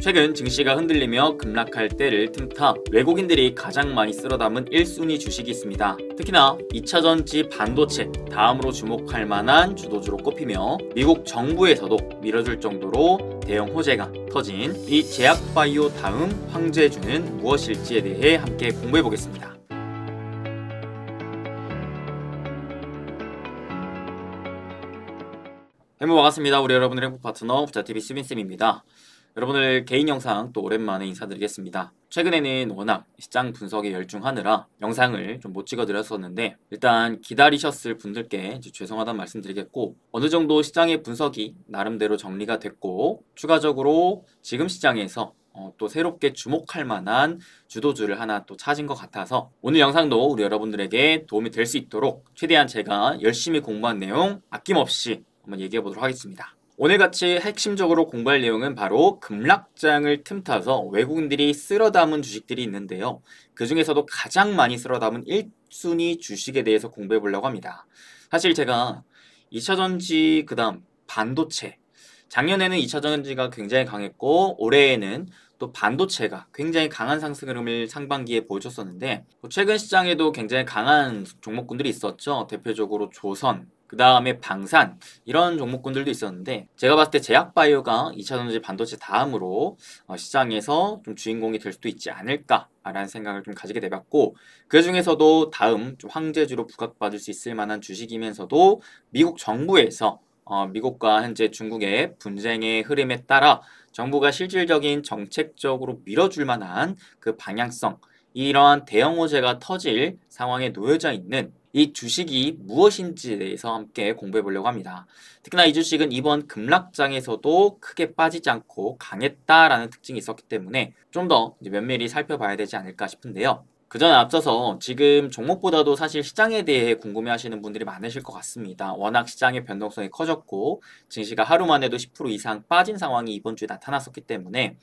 최근 증시가 흔들리며 급락할 때를 틈타 외국인들이 가장 많이 쓸어담은 1순위 주식이 있습니다. 특히나 2차전지 반도체 다음으로 주목할 만한 주도주로 꼽히며 미국 정부에서도 밀어줄 정도로 대형 호재가 터진 이 제약바이오 다음 황제주는 무엇일지에 대해 함께 공부해보겠습니다. 행복 반갑습니다. 우리 여러분의 행복 파트너 부자TV 수빈쌤입니다. 여러분들 개인 영상 또 오랜만에 인사드리겠습니다. 최근에는 워낙 시장 분석에 열중하느라 영상을 좀 못 찍어드렸었는데 일단 기다리셨을 분들께 죄송하다는 말씀드리겠고, 어느 정도 시장의 분석이 나름대로 정리가 됐고 추가적으로 지금 시장에서 또 새롭게 주목할 만한 주도주를 하나 또 찾은 것 같아서 오늘 영상도 우리 여러분들에게 도움이 될 수 있도록 최대한 제가 열심히 공부한 내용 아낌없이 한번 얘기해 보도록 하겠습니다. 오늘같이 핵심적으로 공부할 내용은 바로 급락장을 틈타서 외국인들이 쓸어 담은 주식들이 있는데요. 그 중에서도 가장 많이 쓸어 담은 1순위 주식에 대해서 공부해 보려고 합니다. 사실 제가 2차전지 그 다음 반도체, 작년에는 2차전지가 굉장히 강했고 올해에는 또 반도체가 굉장히 강한 상승 흐름을 상반기에 보여줬었는데, 최근 시장에도 굉장히 강한 종목군들이 있었죠. 대표적으로 조선, 그 다음에 방산, 이런 종목군들도 있었는데 제가 봤을 때 제약바이오가 2차전지 반도체 다음으로 시장에서 좀 주인공이 될 수도 있지 않을까 라는 생각을 좀 가지게 되었고, 그 중에서도 다음 좀 황제주로 부각받을 수 있을 만한 주식이면서도 미국 정부에서 미국과 현재 중국의 분쟁의 흐름에 따라 정부가 실질적인 정책적으로 밀어줄 만한 그 방향성, 이러한 대형 호재가 터질 상황에 놓여져 있는 이 주식이 무엇인지에 대해서 함께 공부해 보려고 합니다. 특히나 이 주식은 이번 급락장에서도 크게 빠지지 않고 강했다라는 특징이 있었기 때문에 좀 더 면밀히 살펴봐야 되지 않을까 싶은데요. 그 전에 앞서서 지금 종목보다도 사실 시장에 대해 궁금해 하시는 분들이 많으실 것 같습니다. 워낙 시장의 변동성이 커졌고 증시가 하루 만에도 10% 이상 빠진 상황이 이번 주에 나타났었기 때문에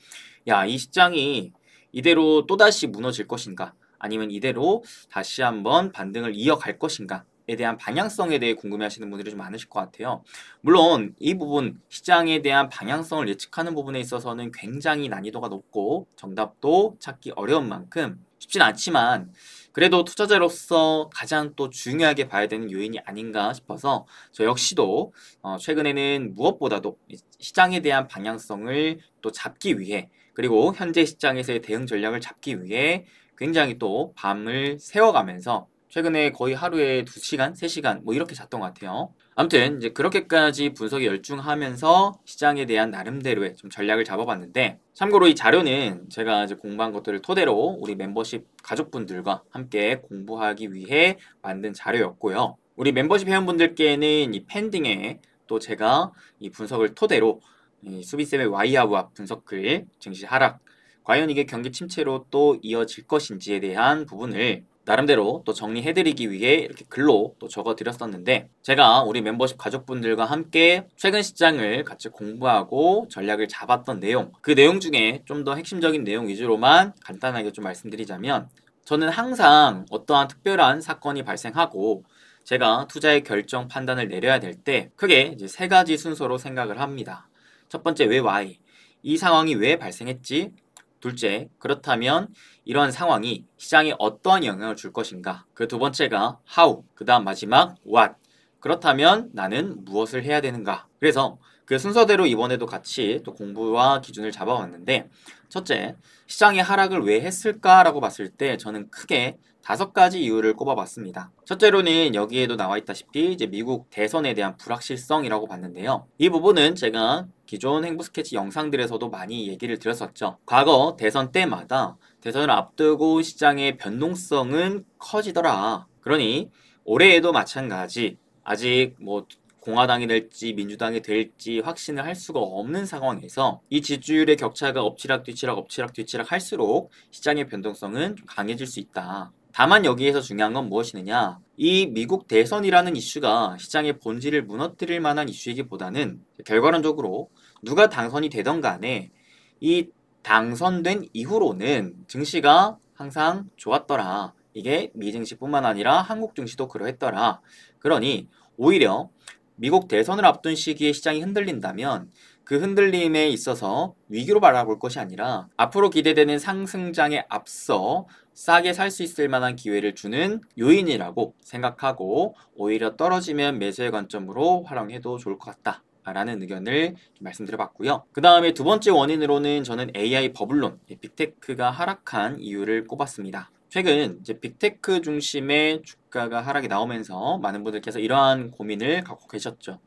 이 시장이 이대로 또다시 무너질 것인가, 아니면 이대로 다시 한번 반등을 이어갈 것인가에 대한 방향성에 대해 궁금해하시는 분들이 좀 많으실 것 같아요. 물론 이 부분, 시장에 대한 방향성을 예측하는 부분에 있어서는 굉장히 난이도가 높고 정답도 찾기 어려운 만큼 쉽진 않지만, 그래도 투자자로서 가장 또 중요하게 봐야 되는 요인이 아닌가 싶어서 저 역시도 최근에는 무엇보다도 시장에 대한 방향성을 또 잡기 위해, 그리고 현재 시장에서의 대응 전략을 잡기 위해 굉장히 또 밤을 새워가면서 최근에 거의 하루에 2시간, 3시간 뭐 이렇게 잤던 것 같아요. 아무튼 이제 그렇게까지 분석에 열중하면서 시장에 대한 나름대로의 좀 전략을 잡아봤는데, 참고로 이 자료는 제가 이제 공부한 것들을 토대로 우리 멤버십 가족분들과 함께 공부하기 위해 만든 자료였고요. 우리 멤버십 회원분들께는 이 펜딩에 또 제가 이 분석을 토대로 이 수비쌤의 와이아우아 분석글, 증시 하락, 과연 이게 경기 침체로 또 이어질 것인지에 대한 부분을 나름대로 또 정리해드리기 위해 이렇게 글로 또 적어드렸었는데, 제가 우리 멤버십 가족분들과 함께 최근 시장을 같이 공부하고 전략을 잡았던 내용, 그 내용 중에 좀 더 핵심적인 내용 위주로만 간단하게 좀 말씀드리자면, 저는 항상 어떠한 특별한 사건이 발생하고 제가 투자의 결정 판단을 내려야 될 때 크게 이제 3가지 순서로 생각을 합니다. 첫 번째, 왜 why? 이 상황이 왜 발생했지? 둘째, 그렇다면 이러한 상황이 시장에 어떠한 영향을 줄 것인가? 그 두 번째가 how, 그 다음 마지막 what. 그렇다면 나는 무엇을 해야 되는가? 그래서 그 순서대로 이번에도 같이 또 공부와 기준을 잡아왔는데, 첫째, 시장의 하락을 왜 했을까라고 봤을 때 저는 크게 5가지 이유를 꼽아봤습니다. 첫째로는 여기에도 나와 있다시피 이제 미국 대선에 대한 불확실성이라고 봤는데요. 이 부분은 제가 기존 행보 스케치 영상들에서도 많이 얘기를 드렸었죠. 과거 대선 때마다 대선을 앞두고 시장의 변동성은 커지더라. 그러니 올해에도 마찬가지, 아직 뭐 공화당이 될지 민주당이 될지 확신을 할 수가 없는 상황에서 이 지지율의 격차가 엎치락뒤치락 엎치락뒤치락 할수록 시장의 변동성은 좀 강해질 수 있다. 다만 여기에서 중요한 건 무엇이느냐, 이 미국 대선이라는 이슈가 시장의 본질을 무너뜨릴 만한 이슈이기보다는 결과론적으로 누가 당선이 되던 간에 이 당선된 이후로는 증시가 항상 좋았더라. 이게 미 증시뿐만 아니라 한국 증시도 그러했더라. 그러니 오히려 미국 대선을 앞둔 시기에 시장이 흔들린다면 그 흔들림에 있어서 위기로 바라볼 것이 아니라 앞으로 기대되는 상승장에 앞서 싸게 살 수 있을 만한 기회를 주는 요인이라고 생각하고 오히려 떨어지면 매수의 관점으로 활용해도 좋을 것 같다 라는 의견을 말씀드려봤고요. 그 다음에 두 번째 원인으로는 저는 AI 버블론, 빅테크가 하락한 이유를 꼽았습니다. 최근 이제 빅테크 중심의 주가가 하락이 나오면서 많은 분들께서 이러한 고민을 갖고 계셨죠.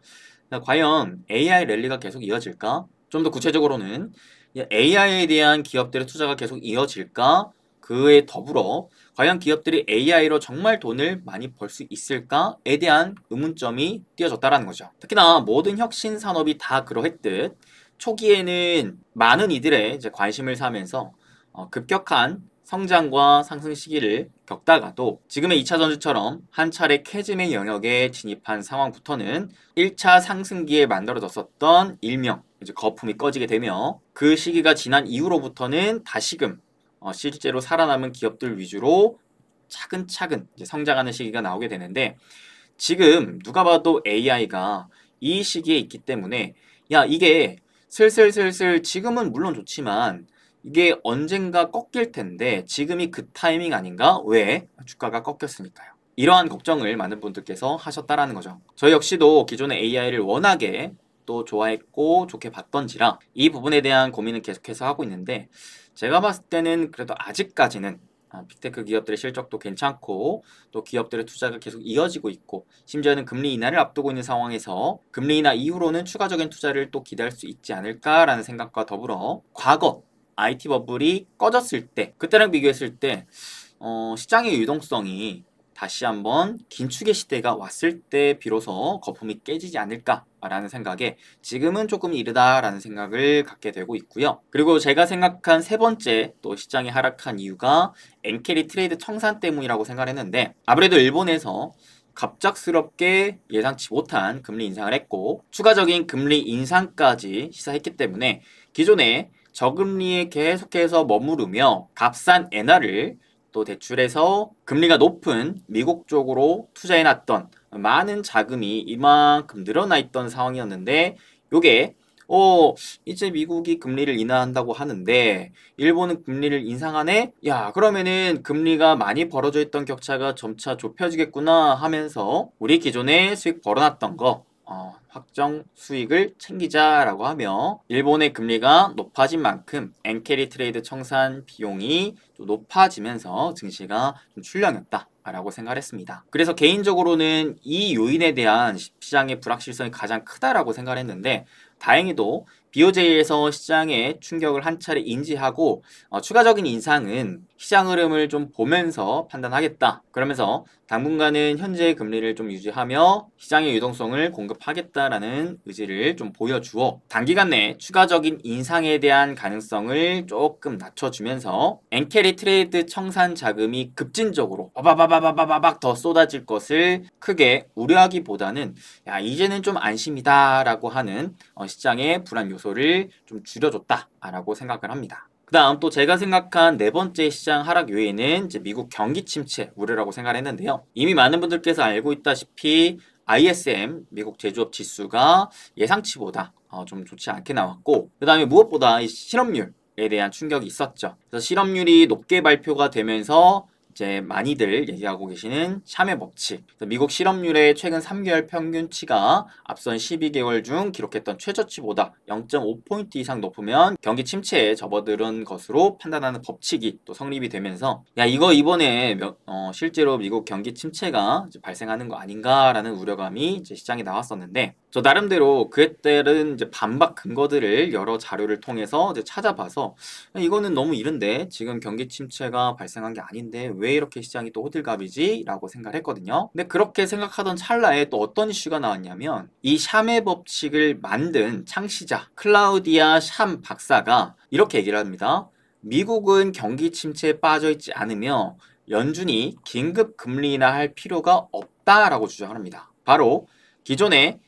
과연 AI 랠리가 계속 이어질까? 좀 더 구체적으로는 AI에 대한 기업들의 투자가 계속 이어질까? 그에 더불어 과연 기업들이 AI로 정말 돈을 많이 벌 수 있을까에 대한 의문점이 띄어졌다는 거죠. 특히나 모든 혁신 산업이 다 그러했듯 초기에는 많은 이들의 이제 관심을 사면서 급격한 성장과 상승 시기를 겪다가도 지금의 2차 전지처럼 한 차례 캐즘의 영역에 진입한 상황부터는 1차 상승기에 만들어졌었던 일명 이제 거품이 꺼지게 되며 그 시기가 지난 이후로부터는 다시금 실제로 살아남은 기업들 위주로 차근차근 이제 성장하는 시기가 나오게 되는데 지금 누가 봐도 AI가 이 시기에 있기 때문에 야 이게 슬슬슬슬 지금은 물론 좋지만 이게 언젠가 꺾일 텐데 지금이 그 타이밍 아닌가? 왜? 주가가 꺾였으니까요. 이러한 걱정을 많은 분들께서 하셨다라는 거죠. 저 역시도 기존의 AI를 워낙에 또 좋아했고 좋게 봤던지라 이 부분에 대한 고민을 계속해서 하고 있는데 제가 봤을 때는 그래도 아직까지는 빅테크 기업들의 실적도 괜찮고 또 기업들의 투자가 계속 이어지고 있고 심지어는 금리 인하를 앞두고 있는 상황에서 금리 인하 이후로는 추가적인 투자를 또 기대할 수 있지 않을까라는 생각과 더불어 과거 IT 버블이 꺼졌을 때 그때랑 비교했을 때 시장의 유동성이 다시 한번 긴축의 시대가 왔을 때 비로소 거품이 깨지지 않을까라는 생각에 지금은 조금 이르다라는 생각을 갖게 되고 있고요. 그리고 제가 생각한 세 번째 또 시장이 하락한 이유가 엔캐리 트레이드 청산 때문이라고 생각했는데 아무래도 일본에서 갑작스럽게 예상치 못한 금리 인상을 했고 추가적인 금리 인상까지 시사했기 때문에 기존에 저금리에 계속해서 머무르며 값싼 엔화를 또 대출해서 금리가 높은 미국 쪽으로 투자해놨던 많은 자금이 이만큼 늘어나 있던 상황이었는데 요게 이제 미국이 금리를 인하한다고 하는데 일본은 금리를 인상하네? 야 그러면은 금리가 많이 벌어져 있던 격차가 점차 좁혀지겠구나 하면서 우리 기존에 수익 벌어놨던 거 확정 수익을 챙기자라고 하며 일본의 금리가 높아진 만큼 엔캐리 트레이드 청산 비용이 또 높아지면서 증시가 좀 출렁였다 라고 생각했습니다. 그래서 개인적으로는 이 요인에 대한 시장의 불확실성이 가장 크다라고 생각했는데 다행히도 BOJ에서 시장의 충격을 한 차례 인지하고 추가적인 인상은 시장 흐름을 좀 보면서 판단하겠다. 그러면서 당분간은 현재의 금리를 좀 유지하며 시장의 유동성을 공급하겠다라는 의지를 좀 보여주어 단기간 내에 추가적인 인상에 대한 가능성을 조금 낮춰주면서 엔캐리 트레이드 청산 자금이 급진적으로 바바바바바바박 더 쏟아질 것을 크게 우려하기보다는 야 이제는 좀 안심이다라고 하는 시장의 불안 요소를 좀 줄여줬다라고 생각을 합니다. 그 다음 또 제가 생각한 네 번째 시장 하락 요인은 이제 미국 경기 침체 우려라고 생각을 했는데요. 이미 많은 분들께서 알고 있다시피 ISM 미국 제조업 지수가 예상치보다 좀 좋지 않게 나왔고 그 다음에 무엇보다 이 실업률에 대한 충격이 있었죠. 그래서 실업률이 높게 발표가 되면서 이제 많이들 얘기하고 계시는 샤메 법칙. 미국 실업률의 최근 3개월 평균치가 앞선 12개월 중 기록했던 최저치보다 0.5포인트 이상 높으면 경기 침체에 접어드는 것으로 판단하는 법칙이 또 성립이 되면서 야 이거 이번에 실제로 미국 경기 침체가 발생하는 거 아닌가라는 우려감이 이제 시장에 나왔었는데 저 나름대로 그에 따른 이제 반박 근거들을 여러 자료를 통해서 이제 찾아봐서 이거는 너무 이른데 지금 경기 침체가 발생한 게 아닌데 왜 이렇게 시장이 또 호들갑이지? 라고 생각을 했거든요. 근데 그렇게 생각하던 찰나에 또 어떤 이슈가 나왔냐면 이 샴의 법칙을 만든 창시자 클라우디아 샴 박사가 이렇게 얘기를 합니다. 미국은 경기 침체에 빠져 있지 않으며 연준이 긴급 금리 인하할 필요가 없다라고 주장합니다. 바로 기존에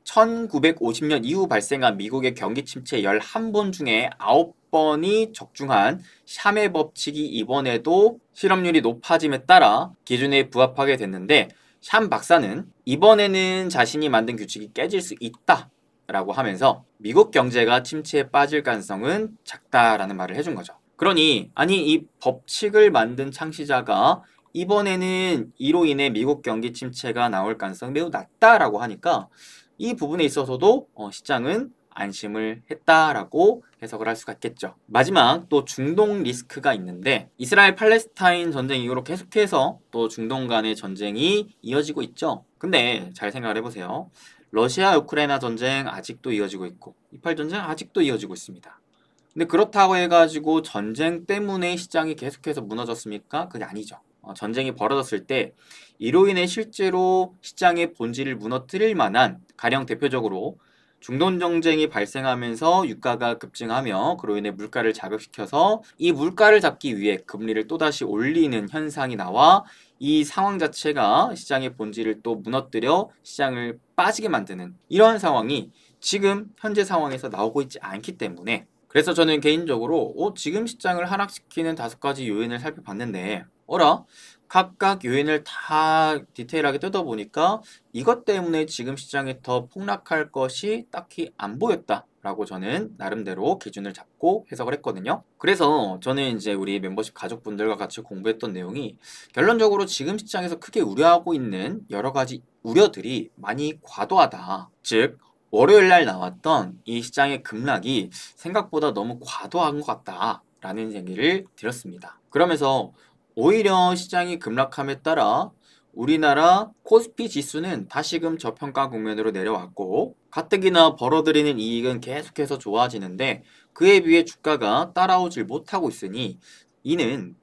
1950년 이후 발생한 미국의 경기 침체 11번 중에 9번이 적중한 샴의 법칙이 이번에도 실업률이 높아짐에 따라 기준에 부합하게 됐는데 샴 박사는 이번에는 자신이 만든 규칙이 깨질 수 있다 라고 하면서 미국 경제가 침체에 빠질 가능성은 작다라는 말을 해준 거죠. 그러니 아니 이 법칙을 만든 창시자가 이번에는 이로 인해 미국 경기 침체가 나올 가능성이 매우 낮다라고 하니까 이 부분에 있어서도 시장은 안심을 했다라고 해석을 할 수가 있겠죠. 마지막 또 중동 리스크가 있는데 이스라엘 팔레스타인 전쟁 이후로 계속해서 또 중동 간의 전쟁이 이어지고 있죠. 근데 잘 생각을 해보세요. 러시아 우크라이나 전쟁 아직도 이어지고 있고 이팔 전쟁 아직도 이어지고 있습니다. 근데 그렇다고 해가지고 전쟁 때문에 시장이 계속해서 무너졌습니까? 그게 아니죠. 전쟁이 벌어졌을 때 이로 인해 실제로 시장의 본질을 무너뜨릴 만한 가령 대표적으로 중동 정쟁이 발생하면서 유가가 급증하며 그로 인해 물가를 자극시켜서 이 물가를 잡기 위해 금리를 또다시 올리는 현상이 나와 이 상황 자체가 시장의 본질을 또 무너뜨려 시장을 빠지게 만드는 이러한 상황이 지금 현재 상황에서 나오고 있지 않기 때문에 그래서 저는 개인적으로 지금 시장을 하락시키는 5가지 요인을 살펴봤는데 각각 요인을 다 디테일하게 뜯어보니까 이것 때문에 지금 시장이 더 폭락할 것이 딱히 안 보였다라고 저는 나름대로 기준을 잡고 해석을 했거든요. 그래서 저는 이제 우리 멤버십 가족분들과 같이 공부했던 내용이 결론적으로 지금 시장에서 크게 우려하고 있는 여러 가지 우려들이 많이 과도하다. 즉 월요일 날 나왔던 이 시장의 급락이 생각보다 너무 과도한 것 같다라는 얘기를 드렸습니다. 그러면서 오히려 시장이 급락함에 따라 우리나라 코스피 지수는 다시금 저평가 국면으로 내려왔고 가뜩이나 벌어들이는 이익은 계속해서 좋아지는데 그에 비해 주가가 따라오질 못하고 있으니 이는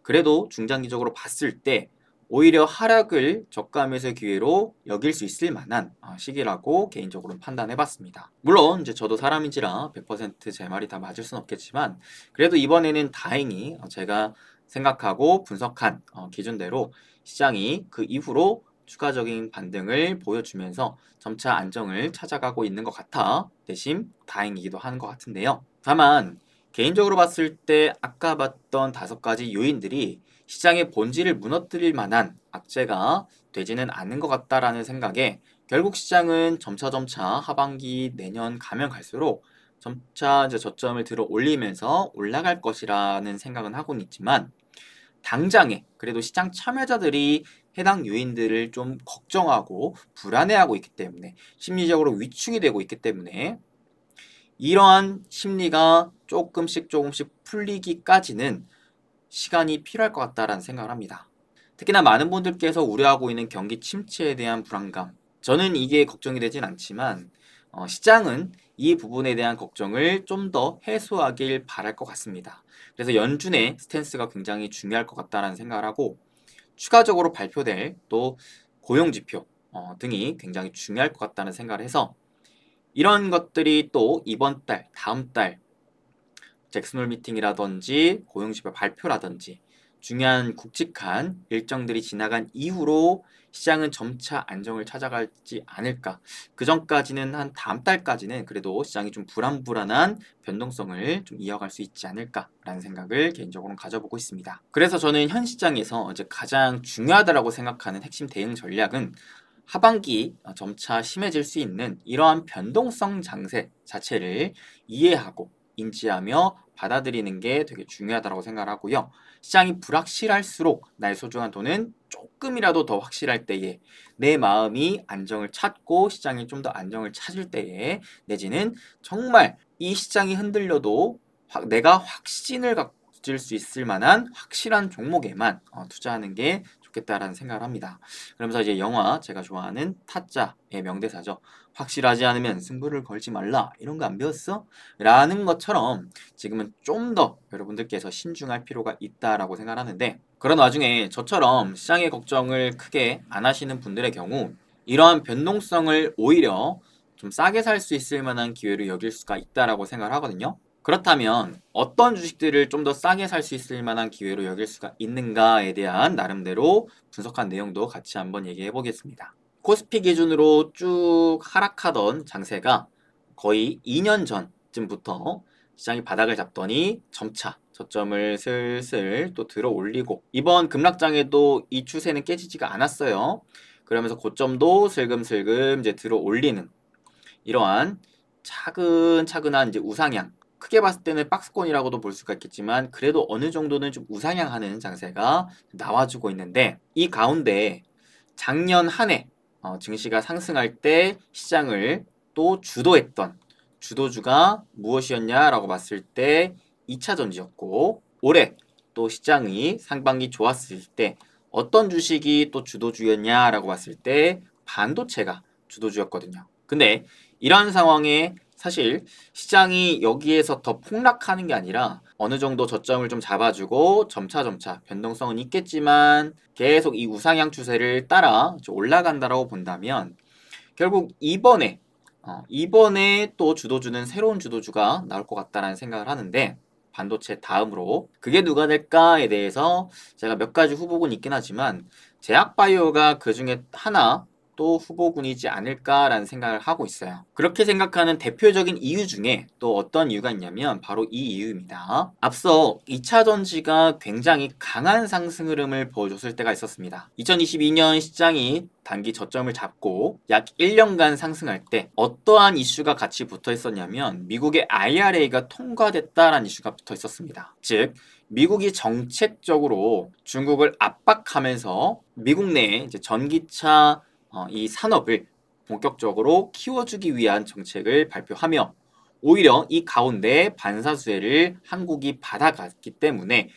그래도 중장기적으로 봤을 때 오히려 하락을 저가 매수 기회로 여길 수 있을 만한 시기라고 개인적으로 판단해봤습니다. 물론 이제 저도 사람인지라 100% 제 말이 다 맞을 수는 없겠지만 그래도 이번에는 다행히 제가 생각하고 분석한 기준대로 시장이 그 이후로 추가적인 반등을 보여주면서 점차 안정을 찾아가고 있는 것 같아 대신 다행이기도 하는 것 같은데요. 다만 개인적으로 봤을 때 아까 봤던 5가지 요인들이 시장의 본질을 무너뜨릴 만한 악재가 되지는 않는 것 같다라는 생각에 결국 시장은 점차 하반기 내년 가면 갈수록 점차 이제 저점을 들어 올리면서 올라갈 것이라는 생각은 하고는 있지만 당장에 그래도 시장 참여자들이 해당 요인들을 좀 걱정하고 불안해하고 있기 때문에 심리적으로 위축이 되고 있기 때문에 이러한 심리가 조금씩 풀리기까지는 시간이 필요할 것 같다라는 생각을 합니다. 특히나 많은 분들께서 우려하고 있는 경기 침체에 대한 불안감 저는 이게 걱정이 되진 않지만 시장은 이 부분에 대한 걱정을 좀 더 해소하길 바랄 것 같습니다. 그래서 연준의 스탠스가 굉장히 중요할 것 같다라는 생각을 하고 추가적으로 발표될 또 고용지표 등이 굉장히 중요할 것 같다는 생각을 해서 이런 것들이 또 이번 달, 다음 달 잭슨홀 미팅이라든지 고용지표 발표라든지 중요한 굵직한 일정들이 지나간 이후로 시장은 점차 안정을 찾아가지 않을까. 그 전까지는 한 다음 달까지는 그래도 시장이 좀 불안불안한 변동성을 좀 이어갈 수 있지 않을까라는 생각을 개인적으로 가져보고 있습니다. 그래서 저는 현 시장에서 이제 가장 중요하다고 생각하는 핵심 대응 전략은 하반기 점차 심해질 수 있는 이러한 변동성 장세 자체를 이해하고 인지하며 받아들이는 게 되게 중요하다고 생각을 하고요. 시장이 불확실할수록 나의 소중한 돈은 조금이라도 더 확실할 때에 내 마음이 안정을 찾고 시장이 좀 더 안정을 찾을 때에 내지는 정말 이 시장이 흔들려도 내가 확신을 가질 수 있을 만한 확실한 종목에만 투자하는 게 좋겠다라는 생각을 합니다. 그러면서 이제 영화 제가 좋아하는 타짜의 명대사죠. 확실하지 않으면 승부를 걸지 말라. 이런 거 안 배웠어? 라는 것처럼 지금은 좀 더 여러분들께서 신중할 필요가 있다라고 생각하는데 그런 와중에 저처럼 시장의 걱정을 크게 안 하시는 분들의 경우 이러한 변동성을 오히려 좀 싸게 살 수 있을 만한 기회로 여길 수가 있다라고 생각을 하거든요. 그렇다면 어떤 주식들을 좀 더 싸게 살 수 있을 만한 기회로 여길 수가 있는가에 대한 나름대로 분석한 내용도 같이 한번 얘기해 보겠습니다. 코스피 기준으로 쭉 하락하던 장세가 거의 2년 전쯤부터 시장이 바닥을 잡더니 점차 저점을 슬슬 또 들어 올리고 이번 급락장에도 이 추세는 깨지지가 않았어요. 그러면서 고점도 슬금슬금 이제 들어 올리는 이러한 차근차근한 이제 우상향, 크게 봤을 때는 박스권이라고도 볼 수가 있겠지만 그래도 어느 정도는 좀 우상향하는 장세가 나와주고 있는데, 이 가운데 작년 한 해 증시가 상승할 때 시장을 또 주도했던 주도주가 무엇이었냐라고 봤을 때 2차 전지였고, 올해 또 시장이 상반기 좋았을 때 어떤 주식이 또 주도주였냐라고 봤을 때 반도체가 주도주였거든요. 근데 이러한 상황에 사실 시장이 여기에서 더 폭락하는 게 아니라 어느 정도 저점을 좀 잡아주고 점차 변동성은 있겠지만 계속 이 우상향 추세를 따라 올라간다라고 본다면, 결국 이번에 또 주도주는 새로운 주도주가 나올 것 같다라는 생각을 하는데, 반도체 다음으로 그게 누가 될까에 대해서 제가 몇 가지 후보군이 있긴 하지만 제약바이오가 그 중에 하나 또 후보군이지 않을까라는 생각을 하고 있어요. 그렇게 생각하는 대표적인 이유 중에 또 어떤 이유가 있냐면 바로 이 이유입니다. 앞서 2차 전지가 굉장히 강한 상승 흐름을 보여줬을 때가 있었습니다. 2022년 시장이 단기 저점을 잡고 약 1년간 상승할 때 어떠한 이슈가 같이 붙어 있었냐면 미국의 IRA가 통과됐다라는 이슈가 붙어 있었습니다. 즉 미국이 정책적으로 중국을 압박하면서 미국 내에 이제 전기차 이 산업을 본격적으로 키워주기 위한 정책을 발표하며, 오히려 이 가운데 반사수혜를 한국이 받아갔기 때문에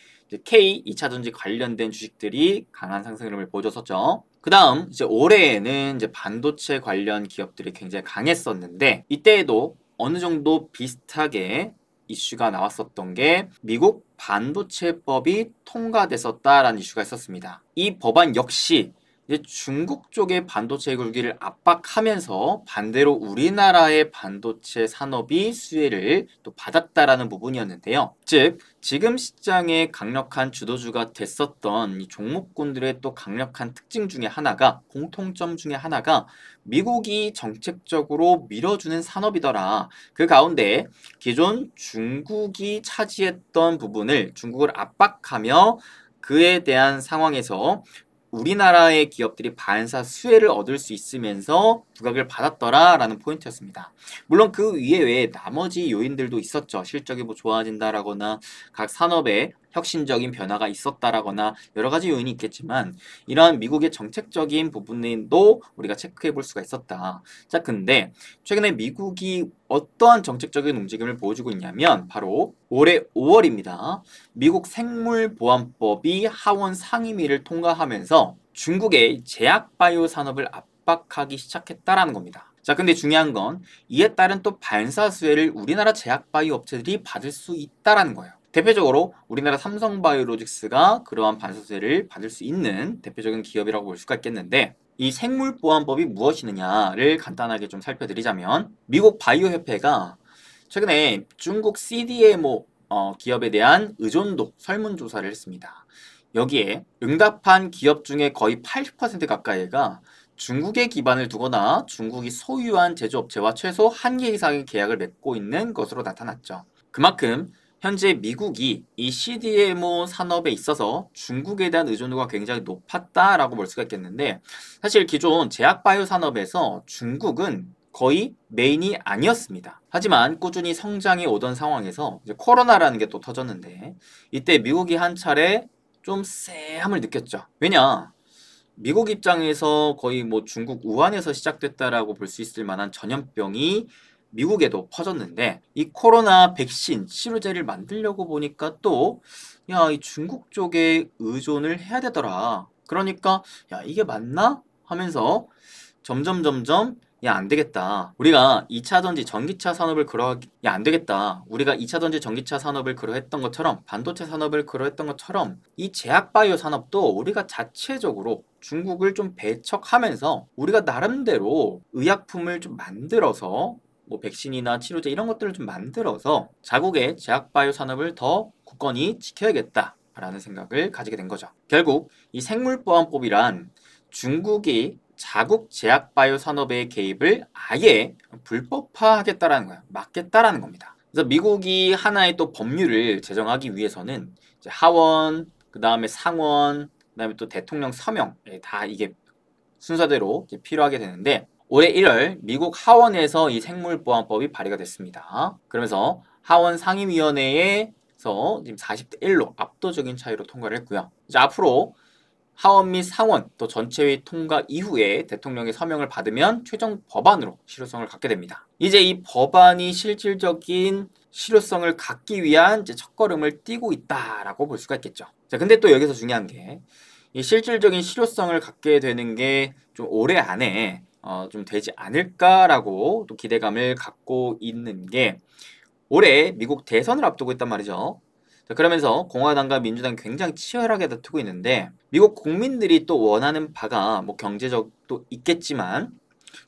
K 2차 전지 관련된 주식들이 강한 상승 흐름을 보여줬었죠. 그 다음 이제 올해에는 이제 반도체 관련 기업들이 굉장히 강했었는데, 이때에도 어느 정도 비슷하게 이슈가 나왔었던 게 미국 반도체법이 통과됐었다라는 이슈가 있었습니다. 이 법안 역시 이제 중국 쪽의 반도체 굴기를 압박하면서 반대로 우리나라의 반도체 산업이 수혜를 또 받았다라는 부분이었는데요. 즉 지금 시장에 강력한 주도주가 됐었던 이 종목군들의 또 강력한 특징 중에 하나가, 공통점 중에 하나가 미국이 정책적으로 밀어주는 산업이더라. 그 가운데 기존 중국이 차지했던 부분을 중국을 압박하며 그에 대한 상황에서 우리나라의 기업들이 반사 수혜를 얻을 수 있으면서 부각을 받았더라라는 포인트였습니다. 물론 그 이외에 나머지 요인들도 있었죠. 실적이 뭐 좋아진다라거나 각 산업에 혁신적인 변화가 있었다라거나 여러 가지 요인이 있겠지만, 이러한 미국의 정책적인 부분도 우리가 체크해 볼 수가 있었다. 자, 근데 최근에 미국이 어떠한 정책적인 움직임을 보여주고 있냐면 바로 올해 5월입니다. 미국 생물보안법이 하원 상임위를 통과하면서 중국의 제약바이오 산업을 압박하기 시작했다라는 겁니다. 자, 근데 중요한 건 이에 따른 또 반사수혜를 우리나라 제약바이오 업체들이 받을 수 있다라는 거예요. 대표적으로 우리나라 삼성바이오로직스가 그러한 반사수혜를 받을 수 있는 대표적인 기업이라고 볼 수가 있겠는데, 이 생물보안법이 무엇이느냐를 간단하게 좀 살펴드리자면, 미국 바이오협회가 최근에 중국 CDMO 기업에 대한 의존도 설문조사를 했습니다. 여기에 응답한 기업 중에 거의 80% 가까이가 중국에 기반을 두거나 중국이 소유한 제조업체와 최소 한 개 이상의 계약을 맺고 있는 것으로 나타났죠. 그만큼 현재 미국이 이 CDMO 산업에 있어서 중국에 대한 의존도가 굉장히 높았다라고 볼 수가 있겠는데, 사실 기존 제약바이오 산업에서 중국은 거의 메인이 아니었습니다. 하지만 꾸준히 성장해 오던 상황에서 이제 코로나라는 게 또 터졌는데, 이때 미국이 한 차례 좀 쎄함을 느꼈죠. 왜냐? 미국 입장에서 거의 뭐 중국 우한에서 시작됐다라고 볼 수 있을 만한 전염병이 미국에도 퍼졌는데, 이 코로나 백신 치료제를 만들려고 보니까 또 야, 이 중국 쪽에 의존을 해야 되더라. 그러니까 야, 이게 맞나? 하면서 점점 야, 안 되겠다. 우리가 2차 전지 전기차 산업을 야, 안 되겠다. 우리가 2차 전지 전기차 산업을 그러했던 것처럼 반도체 산업을 그러했던 것처럼 이 제약바이오 산업도 우리가 자체적으로 중국을 좀 배척하면서 우리가 나름대로 의약품을 좀 만들어서 뭐 백신이나 치료제 이런 것들을 좀 만들어서 자국의 제약바이오 산업을 더 굳건히 지켜야겠다라는 생각을 가지게 된 거죠. 결국 이 생물보안법이란 중국이 자국 제약바이오 산업의 개입을 아예 불법화하겠다라는 거야. 막겠다라는 겁니다. 그래서 미국이 하나의 또 법률을 제정하기 위해서는 이제 하원, 그 다음에 상원, 그 다음에 또 대통령 서명 다 이게 순서대로 필요하게 되는데, 올해 1월 미국 하원에서 이 생물보안법이 발의가 됐습니다. 그러면서 하원 상임위원회에서 지금 40대 1로 압도적인 차이로 통과를 했고요. 이제 앞으로 하원 및 상원 또 전체회의 통과 이후에 대통령의 서명을 받으면 최종 법안으로 실효성을 갖게 됩니다. 이제 이 법안이 실질적인 실효성을 갖기 위한 이제 첫걸음을 띄고 있다라고 볼 수가 있겠죠. 자, 근데 또 여기서 중요한 게 이 실질적인 실효성을 갖게 되는 게 좀 올해 안에 좀 되지 않을까라고 또 기대감을 갖고 있는 게 올해 미국 대선을 앞두고 있단 말이죠. 자, 그러면서 공화당과 민주당 굉장히 치열하게 다투고 있는데 미국 국민들이 또 원하는 바가 뭐 경제적도 있겠지만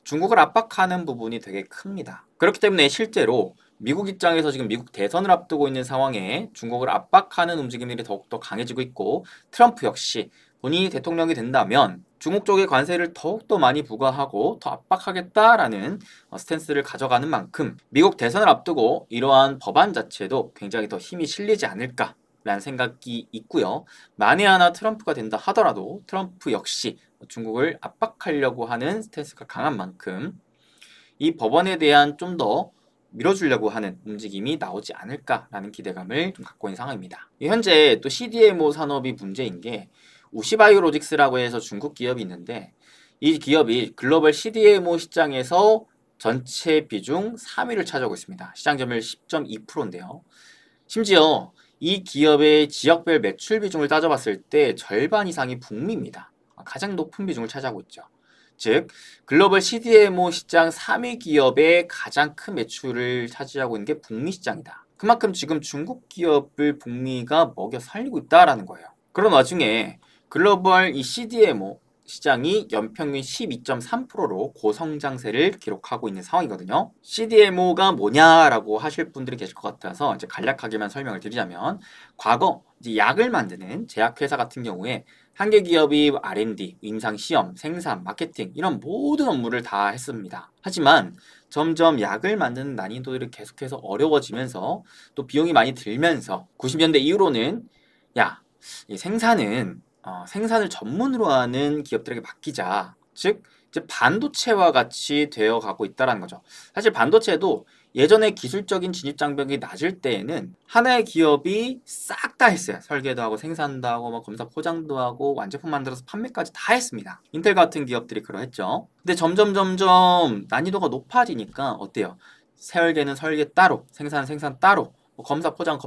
중국을 압박하는 부분이 되게 큽니다. 그렇기 때문에 실제로 미국 입장에서 지금 미국 대선을 앞두고 있는 상황에 중국을 압박하는 움직임들이 더욱더 강해지고 있고 트럼프 역시 본인이 대통령이 된다면 중국 쪽의 관세를 더욱더 많이 부과하고 더 압박하겠다라는 스탠스를 가져가는 만큼 미국 대선을 앞두고 이러한 법안 자체도 굉장히 더 힘이 실리지 않을까라는 생각이 있고요. 만에 하나 트럼프가 된다 하더라도 트럼프 역시 중국을 압박하려고 하는 스탠스가 강한 만큼 이 법안에 대한 좀 더 밀어주려고 하는 움직임이 나오지 않을까라는 기대감을 좀 갖고 있는 상황입니다. 현재 또 CDMO 산업이 문제인 게 우시바이오로직스라고 해서 중국 기업이 있는데 이 기업이 글로벌 CDMO 시장에서 전체 비중 3위를 차지하고 있습니다. 시장 점유율 10.2%인데요. 심지어 이 기업의 지역별 매출 비중을 따져봤을 때 절반 이상이 북미입니다. 가장 높은 비중을 차지하고 있죠. 즉 글로벌 CDMO 시장 3위 기업의 가장 큰 매출을 차지하고 있는 게 북미 시장이다. 그만큼 지금 중국 기업을 북미가 먹여 살리고 있다라는 거예요. 그런 와중에 글로벌 이 CDMO 시장이 연평균 12.3%로 고성장세를 기록하고 있는 상황이거든요. CDMO가 뭐냐라고 하실 분들이 계실 것 같아서 이제 간략하게만 설명을 드리자면 과거 이제 약을 만드는 제약회사 같은 경우에 한 개 기업이 R&D, 임상시험, 생산, 마케팅 이런 모든 업무를 다 했습니다. 하지만 점점 약을 만드는 난이도들이 계속해서 어려워지면서 또 비용이 많이 들면서 90년대 이후로는 이 생산을 전문으로 하는 기업들에게 맡기자. 즉 이제 반도체와 같이 되어 가고 있다는 거죠. 사실 반도체도 예전에 기술적인 진입 장벽이 낮을 때에는 하나의 기업이 싹 다 했어요. 설계도 하고 생산도 하고 뭐 검사 포장도 하고 완제품 만들어서 판매까지 다 했습니다. 인텔 같은 기업들이 그러했죠. 근데 점점 난이도가 높아지니까 어때요? 설계는 설계 따로, 생산 따로, 뭐 검사 포장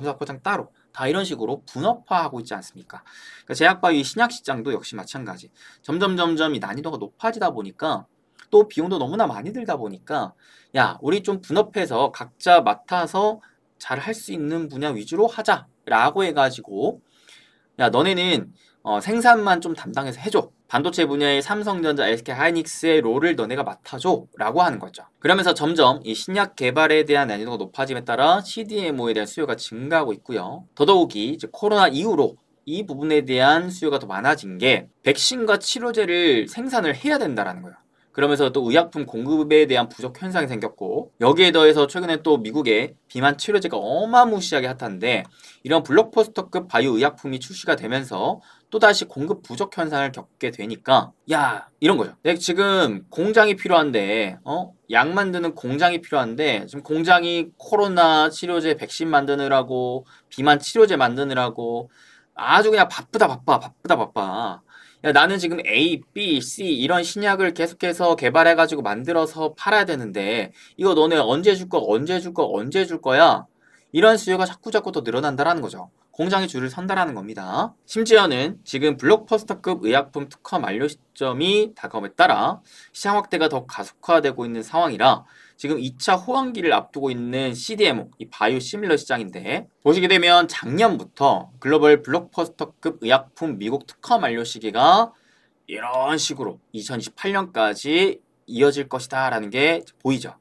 따로 다 이런 식으로 분업화하고 있지 않습니까? 그러니까 제약바이오 신약 시장도 역시 마찬가지. 점점 이 난이도가 높아지다 보니까 또 비용도 너무나 많이 들다 보니까 우리 좀 분업해서 각자 맡아서 잘 할 수 있는 분야 위주로 하자라고 해가지고 너네는 생산만 좀 담당해서 해줘. 반도체 분야의 삼성전자, SK하이닉스의 롤을 너네가 맡아줘 라고 하는 거죠. 그러면서 점점 이 신약 개발에 대한 난이도가 높아짐에 따라 CDMO에 대한 수요가 증가하고 있고요. 더더욱이 이제 코로나 이후로 이 부분에 대한 수요가 더 많아진 게 백신과 치료제를 생산을 해야 된다라는 거예요. 그러면서 또 의약품 공급에 대한 부족 현상이 생겼고 여기에 더해서 최근에 또 미국의 비만 치료제가 어마무시하게 핫한데 이런 블록버스터급 바이오 의약품이 출시가 되면서 또다시 공급 부족 현상을 겪게 되니까 이런 거죠. 내가 지금 공장이 필요한데 약 만드는 공장이 필요한데 지금 공장이 코로나 치료제 백신 만드느라고 비만 치료제 만드느라고 아주 그냥 바쁘다. 나는 지금 A, B, C 이런 신약을 계속해서 개발해가지고 만들어서 팔아야 되는데 이거 너네 언제 줄 거야? 이런 수요가 자꾸 더 늘어난다라는 거죠. 공장이 줄을 선다라는 겁니다. 심지어는 지금 블록버스터급 의약품 특허 만료 시점이 다가옴에 따라 시장 확대가 더 가속화되고 있는 상황이라 지금 2차 호황기를 앞두고 있는 CDMO, 이 바이오 시밀러 시장인데 보시게 되면 작년부터 글로벌 블록버스터급 의약품 미국 특허 만료 시기가 이런 식으로 2028년까지 이어질 것이다 라는 게 보이죠.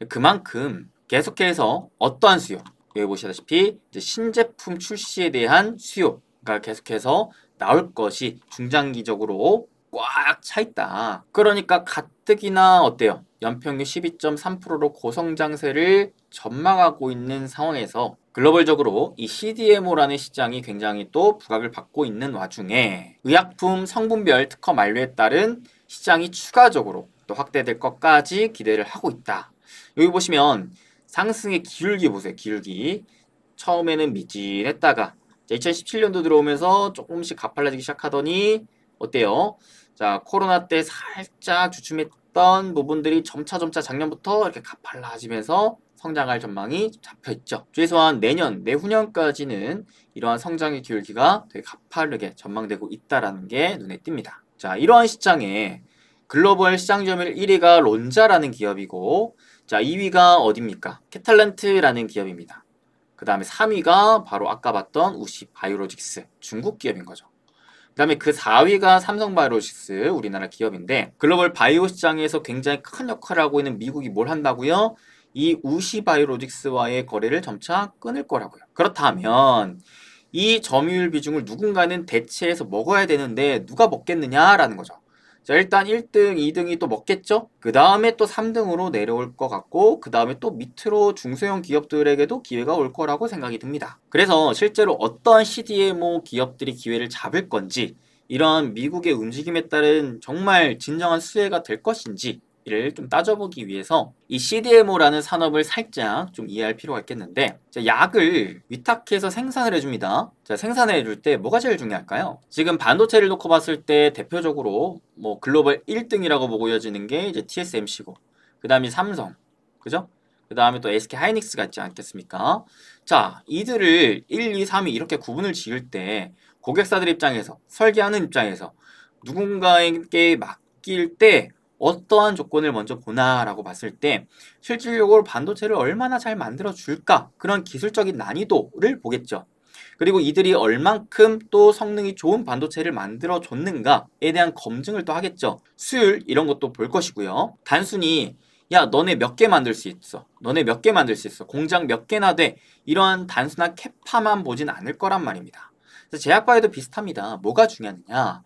그만큼 계속해서 어떠한 수요, 여기 보시다시피 이제 신제품 출시에 대한 수요가 계속해서 나올 것이 중장기적으로 꽉 차 있다. 그러니까 가뜩이나 어때요? 연평균 12.3%로 고성장세를 전망하고 있는 상황에서 글로벌적으로 이 CDMO라는 시장이 굉장히 또 부각을 받고 있는 와중에 의약품 성분별 특허 만료에 따른 시장이 추가적으로 또 확대될 것까지 기대를 하고 있다. 여기 보시면 상승의 기울기 보세요. 기울기. 처음에는 미진했다가 2017년도 들어오면서 조금씩 가팔라지기 시작하더니 어때요? 자, 코로나 때 살짝 주춤했던 부분들이 점차 작년부터 이렇게 가팔라지면서 성장할 전망이 잡혀있죠. 최소한 내년, 내후년까지는 이러한 성장의 기울기가 되게 가파르게 전망되고 있다는 게 눈에 띕니다. 자, 이러한 시장에 글로벌 시장 점유율 1위가 론자라는 기업이고, 자, 2위가 어디입니까? 캐탈란트라는 기업입니다. 그 다음에 3위가 바로 아까 봤던 우시 바이오로직스, 중국 기업인 거죠. 그 다음에 그 4위가 삼성바이오로직스, 우리나라 기업인데, 글로벌 바이오 시장에서 굉장히 큰 역할을 하고 있는 미국이 뭘 한다고요? 이 우시 바이오로직스와의 거래를 점차 끊을 거라고요. 그렇다면 이 점유율 비중을 누군가는 대체해서 먹어야 되는데 누가 먹겠느냐라는 거죠. 자, 일단 1등, 2등이 또 먹겠죠? 그 다음에 또 3등으로 내려올 것 같고, 그 다음에 또 밑으로 중소형 기업들에게도 기회가 올 거라고 생각이 듭니다. 그래서 실제로 어떤 CDMO 기업들이 기회를 잡을 건지, 이런 미국의 움직임에 따른 정말 진정한 수혜가 될 것인지, 이를 좀 따져보기 위해서 이 CDMO라는 산업을 살짝 좀 이해할 필요가 있겠는데, 자, 약을 위탁해서 생산을 해줍니다. 자, 생산을 해줄 때 뭐가 제일 중요할까요? 지금 반도체를 놓고 봤을 때 대표적으로 뭐 글로벌 1등이라고 보여지는 게 이제 TSMC고, 그 다음에 삼성, 그죠? 그 다음에 또 SK 하이닉스가 있지 않겠습니까? 자, 이들을 1, 2, 3위 이렇게 구분을 지을 때 고객사들 입장에서, 설계하는 입장에서 누군가에게 맡길 때 어떠한 조건을 먼저 보나라고 봤을 때 실질적으로 반도체를 얼마나 잘 만들어 줄까, 그런 기술적인 난이도를 보겠죠. 그리고 이들이 얼만큼 또 성능이 좋은 반도체를 만들어 줬는가에 대한 검증을 또 하겠죠. 수율 이런 것도 볼 것이고요. 단순히 야, 너네 몇 개 만들 수 있어, 너네 몇 개 만들 수 있어, 공장 몇 개나 돼, 이러한 단순한 캐파만 보진 않을 거란 말입니다. 그래서 제약바에도 비슷합니다. 뭐가 중요하느냐,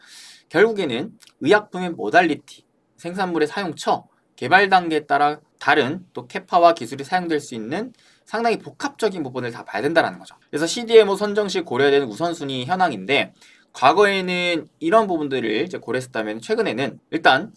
결국에는 의약품의 모달리티, 생산물의 사용처, 개발 단계에 따라 다른 또 캐파와 기술이 사용될 수 있는 상당히 복합적인 부분을 다 봐야 된다는 거죠. 그래서 CDMO 선정 시 고려해야 되는 우선순위 현황인데, 과거에는 이런 부분들을 이제 고려했다면 최근에는 일단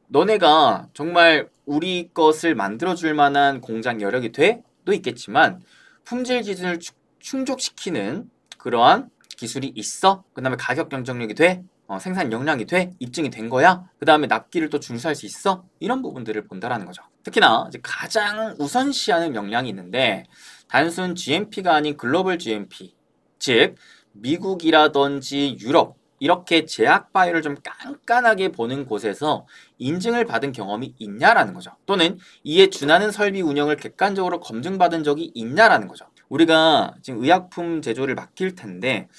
너네가 정말 우리 것을 만들어줄 만한 공장 여력이 돼? 도 있겠지만 품질 기준을 충족시키는 그러한 기술이 있어? 그 다음에 가격 경쟁력이 돼? 생산 역량이 돼? 입증이 된 거야? 그 다음에 납기를 또 준수할 수 있어? 이런 부분들을 본다라는 거죠. 특히나 이제 가장 우선시하는 역량이 있는데, 단순 GMP가 아닌 글로벌 GMP, 즉 미국이라든지 유럽, 이렇게 제약 바이오를 좀 깐깐하게 보는 곳에서 인증을 받은 경험이 있냐라는 거죠. 또는 이에 준하는 설비 운영을 객관적으로 검증받은 적이 있냐라는 거죠. 우리가 지금 의약품 제조를 맡길 텐데,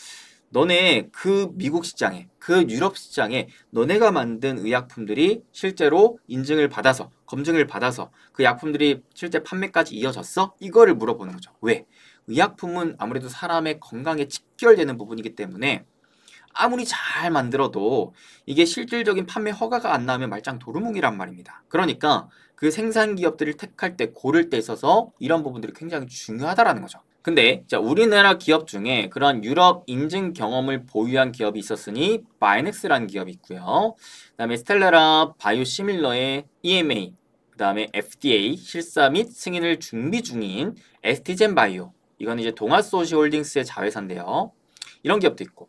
너네 그 미국 시장에, 그 유럽 시장에 너네가 만든 의약품들이 실제로 인증을 받아서, 검증을 받아서 그 약품들이 실제 판매까지 이어졌어? 이거를 물어보는 거죠. 왜? 의약품은 아무래도 사람의 건강에 직결되는 부분이기 때문에 아무리 잘 만들어도 이게 실질적인 판매 허가가 안 나오면 말짱 도루묵이란 말입니다. 그러니까 그 생산 기업들을 택할 때, 고를 때 있어서 이런 부분들이 굉장히 중요하다라는 거죠. 근데 자, 우리나라 기업 중에 그런 유럽 인증 경험을 보유한 기업이 있었으니 바이넥스라는 기업이 있고요. 그 다음에 스텔라라 바이오시밀러의 EMA, 그 다음에 FDA 실사 및 승인을 준비 중인 에스티젠 바이오, 이건 이제 동아소시홀딩스의 자회사인데요. 이런 기업도 있고,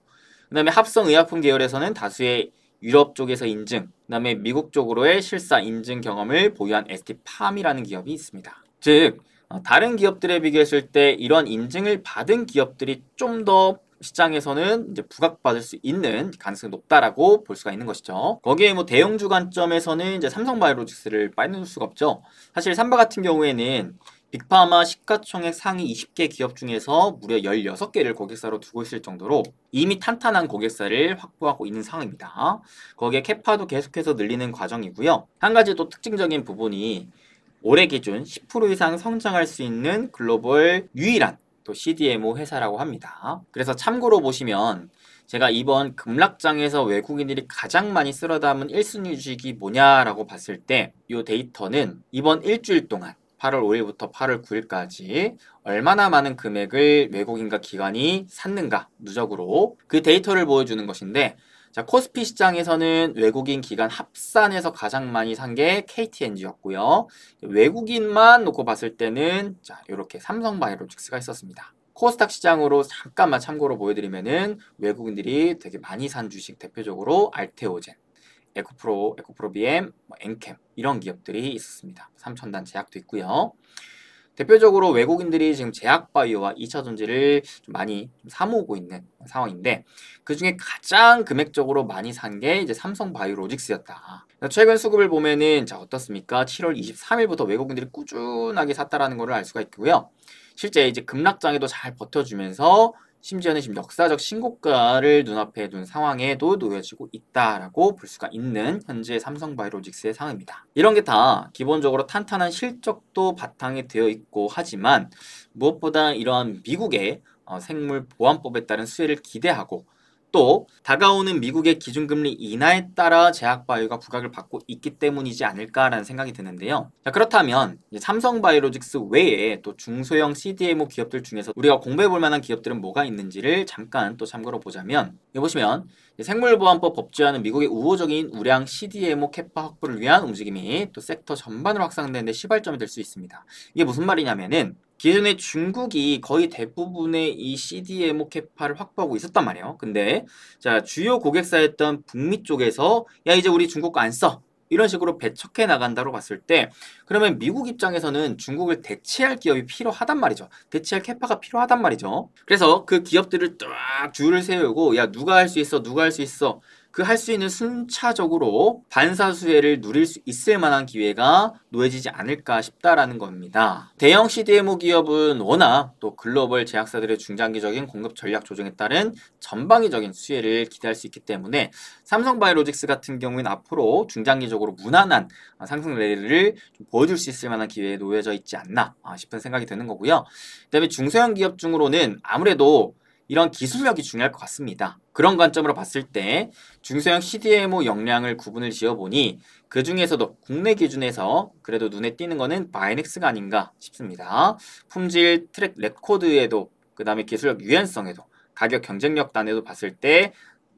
그 다음에 합성의약품 계열에서는 다수의 유럽 쪽에서 인증, 그 다음에 미국 쪽으로의 실사 인증 경험을 보유한 ST팜이라는 기업이 있습니다. 즉 다른 기업들에 비교했을 때 이런 인증을 받은 기업들이 좀 더 시장에서는 이제 부각받을 수 있는 가능성이 높다라고 볼 수가 있는 것이죠. 거기에 뭐 대형주 관점에서는 이제 삼성바이오로직스를 빠져줄 수가 없죠. 사실 삼바 같은 경우에는 빅파마 시가총액 상위 20개 기업 중에서 무려 16개를 고객사로 두고 있을 정도로 이미 탄탄한 고객사를 확보하고 있는 상황입니다. 거기에 캐파도 계속해서 늘리는 과정이고요. 한 가지 또 특징적인 부분이 올해 기준 10% 이상 성장할 수 있는 글로벌 유일한 또 CDMO 회사라고 합니다. 그래서 참고로 보시면 제가 이번 급락장에서 외국인들이 가장 많이 쓸어 담은 1순위 주식이 뭐냐라고 봤을 때 이 데이터는 이번 일주일 동안 8월 5일부터 8월 9일까지 얼마나 많은 금액을 외국인과 기관이 샀는가 누적으로 그 데이터를 보여주는 것인데, 자, 코스피 시장에서는 외국인 기관 합산해서 가장 많이 산 게 KTNG였고요. 외국인만 놓고 봤을 때는 자, 이렇게 삼성바이오로직스가 있었습니다. 코스닥 시장으로 잠깐만 참고로 보여드리면은 외국인들이 되게 많이 산 주식 대표적으로 알테오젠, 에코프로 BM, 엔캠 이런 기업들이 있었습니다. 삼천단 제약도 있고요. 대표적으로 외국인들이 지금 제약바이오와 2차전지를 좀 많이 사모으고 있는 상황인데 그 중에 가장 금액적으로 많이 산 게 이제 삼성바이오로직스였다. 최근 수급을 보면은 자 어떻습니까? 7월 23일부터 외국인들이 꾸준하게 샀다라는 것을 알 수가 있고요. 실제 이제 급락장에도 잘 버텨주면서 심지어는 지금 역사적 신고가를 눈앞에 둔 상황에도 놓여지고 있다라고 볼 수가 있는 현재 삼성바이오로직스의 상황입니다. 이런 게 다 기본적으로 탄탄한 실적도 바탕에 되어 있고 하지만 무엇보다 이러한 미국의 생물보안법에 따른 수혜를 기대하고 또 다가오는 미국의 기준금리 인하에 따라 제약바이오가 부각을 받고 있기 때문이지 않을까라는 생각이 드는데요. 자, 그렇다면 삼성바이오로직스 외에 또 중소형 CDMO 기업들 중에서 우리가 공부해볼 만한 기업들은 뭐가 있는지를 잠깐 또 참고로 보자면 여기 보시면 생물보안법 법제화는 미국의 우호적인 우량 CDMO 캐파 확보를 위한 움직임이 또 섹터 전반으로 확산되는 데 시발점이 될 수 있습니다. 이게 무슨 말이냐면은 기존에 중국이 거의 대부분의 이 CDMO 캐파를 확보하고 있었단 말이에요. 근데 자 주요 고객사였던 북미 쪽에서 야 이제 우리 중국 거 안 써. 이런 식으로 배척해 나간다고 봤을 때 그러면 미국 입장에서는 중국을 대체할 기업이 필요하단 말이죠. 대체할 캐파가 필요하단 말이죠. 그래서 그 기업들을 딱 줄을 세우고 야 누가 할 수 있어 누가 할 수 있어 그 할 수 있는 순차적으로 반사수혜를 누릴 수 있을 만한 기회가 놓여지지 않을까 싶다라는 겁니다. 대형 CDMO 기업은 워낙 또 글로벌 제약사들의 중장기적인 공급 전략 조정에 따른 전방위적인 수혜를 기대할 수 있기 때문에 삼성바이오로직스 같은 경우에는 앞으로 중장기적으로 무난한 상승 랠리를 보여줄 수 있을 만한 기회에 놓여져 있지 않나 싶은 생각이 드는 거고요. 그다음에 중소형 기업 중으로는 아무래도 이런 기술력이 중요할 것 같습니다. 그런 관점으로 봤을 때 중소형 CDMO 역량을 구분을 지어보니 그 중에서도 국내 기준에서 그래도 눈에 띄는 거는 바이넥스가 아닌가 싶습니다. 품질 트랙 레코드에도 그 다음에 기술력 유연성에도 가격 경쟁력 단에도 봤을 때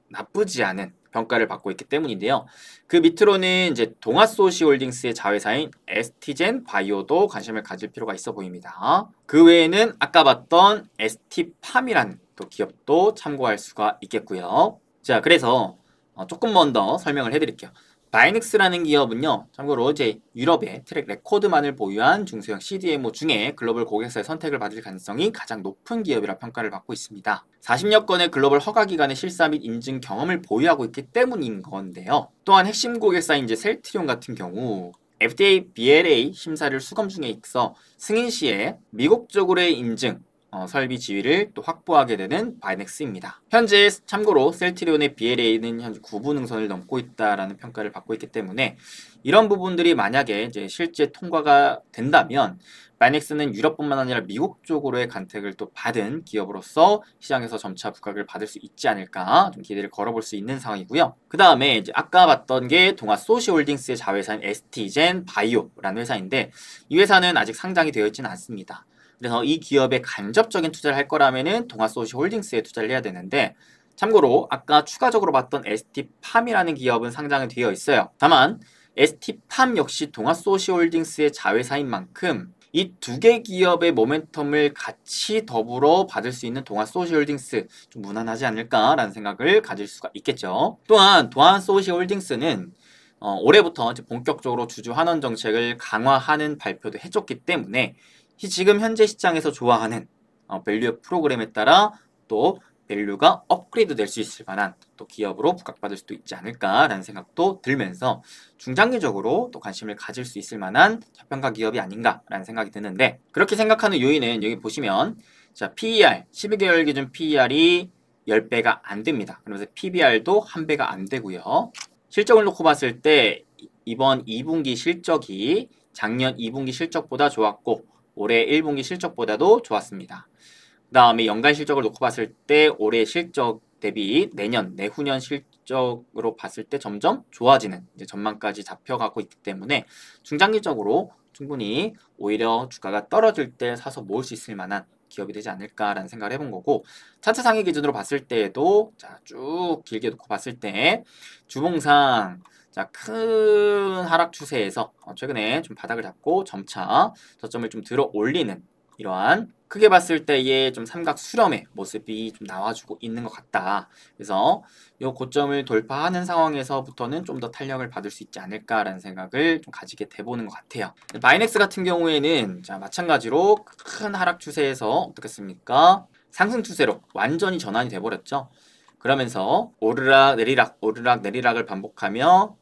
나쁘지 않은 평가를 받고 있기 때문인데요. 그 밑으로는 이제 동아소시홀딩스의 자회사인 ST젠 바이오도 관심을 가질 필요가 있어 보입니다. 그 외에는 아까 봤던 ST팜이라는 또 기업도 참고할 수가 있겠고요. 자, 그래서 조금만 더 설명을 해드릴게요. 바이넥스라는 기업은요, 참고로 이제 유럽의 트랙 레코드만을 보유한 중소형 CDMO 중에 글로벌 고객사의 선택을 받을 가능성이 가장 높은 기업이라 평가를 받고 있습니다. 40여 건의 글로벌 허가기관의 실사 및 인증 경험을 보유하고 있기 때문인 건데요. 또한 핵심 고객사인 이제 셀트리온 같은 경우 FDA, BLA 심사를 수검 중에 있어 승인 시에 미국 쪽으로의 인증, 설비 지위를 또 확보하게 되는 바이넥스입니다. 현재 참고로 셀트리온의 BLA는 현재 9분 능선을 넘고 있다라는 평가를 받고 있기 때문에 이런 부분들이 만약에 이제 실제 통과가 된다면 바이넥스는 유럽뿐만 아니라 미국 쪽으로의 간택을 또 받은 기업으로서 시장에서 점차 부각을 받을 수 있지 않을까 좀 기대를 걸어볼 수 있는 상황이고요. 그 다음에 이제 아까 봤던 게 동아소시홀딩스의 자회사인 ST젠 바이오라는 회사인데 이 회사는 아직 상장이 되어 있지는 않습니다. 그래서 이 기업에 간접적인 투자를 할 거라면은 동아소시홀딩스에 투자를 해야 되는데 참고로 아까 추가적으로 봤던 ST팜이라는 기업은 상장이 되어 있어요. 다만 ST팜 역시 동아소시홀딩스의 자회사인 만큼 이 두 개 기업의 모멘텀을 같이 더불어 받을 수 있는 동아소시홀딩스 좀 무난하지 않을까라는 생각을 가질 수가 있겠죠. 또한 동아소시홀딩스는 올해부터 이제 본격적으로 주주 환원 정책을 강화하는 발표도 해줬기 때문에 지금 현재 시장에서 좋아하는 밸류 프로그램에 따라 또 밸류가 업그레이드 될 수 있을 만한 또 기업으로 부각받을 수도 있지 않을까라는 생각도 들면서 중장기적으로 또 관심을 가질 수 있을 만한 저평가 기업이 아닌가라는 생각이 드는데 그렇게 생각하는 요인은 여기 보시면 자 PER 12개월 기준 PER이 10배가 안 됩니다. 그러면서 PBR도 1배가 안 되고요. 실적을 놓고 봤을 때 이번 2분기 실적이 작년 2분기 실적보다 좋았고 올해 1분기 실적보다도 좋았습니다. 그 다음에 연간 실적을 놓고 봤을 때 올해 실적 대비 내후년 실적으로 봤을 때 점점 좋아지는 이제 전망까지 잡혀가고 있기 때문에 중장기적으로 충분히 오히려 주가가 떨어질 때 사서 모을 수 있을 만한 기업이 되지 않을까라는 생각을 해본 거고, 차트 상위 기준으로 봤을 때에도 자, 쭉 길게 놓고 봤을 때 주봉상 자, 큰 하락 추세에서 최근에 좀 바닥을 잡고 점차 저점을 좀 들어 올리는 이러한 크게 봤을 때의 좀 삼각 수렴의 모습이 좀 나와주고 있는 것 같다. 그래서 이 고점을 돌파하는 상황에서부터는 좀 더 탄력을 받을 수 있지 않을까라는 생각을 좀 가지게 돼보는 것 같아요. 마이넥스 같은 경우에는 자, 마찬가지로 큰 하락 추세에서 어떻겠습니까? 상승 추세로 완전히 전환이 돼버렸죠. 그러면서 오르락 내리락 오르락 내리락을 반복하며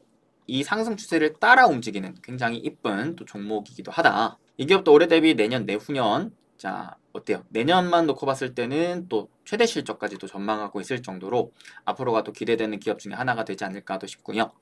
이 상승 추세를 따라 움직이는 굉장히 이쁜 또 종목이기도 하다. 이 기업도 올해 대비 내년 내후년 자 어때요? 내년만 놓고 봤을 때는 또 최대 실적까지도 전망하고 있을 정도로 앞으로가 또 기대되는 기업 중에 하나가 되지 않을까도 싶고요.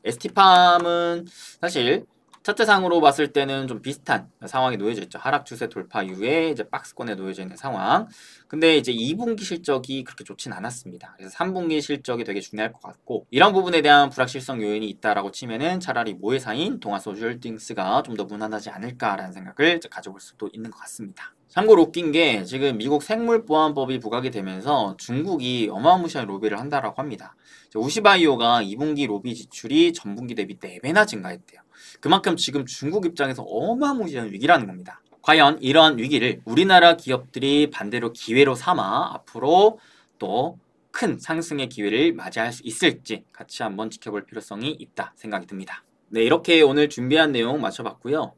ST팜은 사실 차트상으로 봤을 때는 좀 비슷한 상황이 놓여져 있죠. 하락 추세 돌파 이후에 이제 박스권에 놓여져 있는 상황. 근데 이제 2분기 실적이 그렇게 좋진 않았습니다. 그래서 3분기 실적이 되게 중요할 것 같고, 이런 부분에 대한 불확실성 요인이 있다라고 치면은 차라리 모회사인 동아소주홀딩스가 좀 더 무난하지 않을까라는 생각을 가져볼 수도 있는 것 같습니다. 참고로 웃긴 게 지금 미국 생물보안법이 부각이 되면서 중국이 어마무시한 로비를 한다라고 합니다. 우시바이오가 2분기 로비 지출이 전분기 대비 4배나 증가했대요. 그만큼 지금 중국 입장에서 어마무시한 위기라는 겁니다. 과연 이러한 위기를 우리나라 기업들이 반대로 기회로 삼아 앞으로 또 큰 상승의 기회를 맞이할 수 있을지 같이 한번 지켜볼 필요성이 있다 생각이 듭니다. 네, 이렇게 오늘 준비한 내용 맞춰봤고요.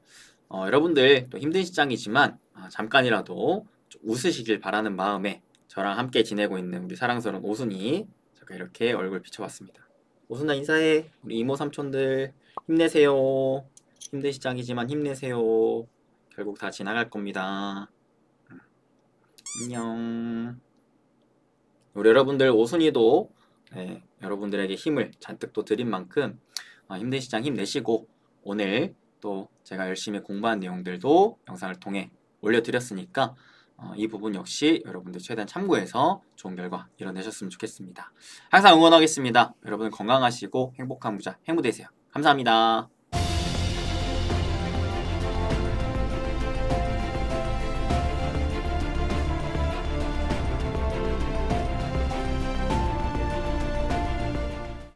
여러분들 또 힘든 시장이지만 잠깐이라도 좀 웃으시길 바라는 마음에 저랑 함께 지내고 있는 우리 사랑스러운 오순이 제가 이렇게 얼굴 비춰봤습니다. 오순아 인사해. 우리 이모 삼촌들 힘내세요. 힘든 시장이지만 힘내세요. 결국 다 지나갈 겁니다. 안녕. 우리 여러분들 오순이도 네, 여러분들에게 힘을 잔뜩 또 드린 만큼 힘든 시장 힘내시고, 오늘 또 제가 열심히 공부한 내용들도 영상을 통해 올려드렸으니까 이 부분 역시 여러분들 최대한 참고해서 좋은 결과 이뤄내셨으면 좋겠습니다. 항상 응원하겠습니다. 여러분 건강하시고 행복한 부자 행복 되세요. 감사합니다.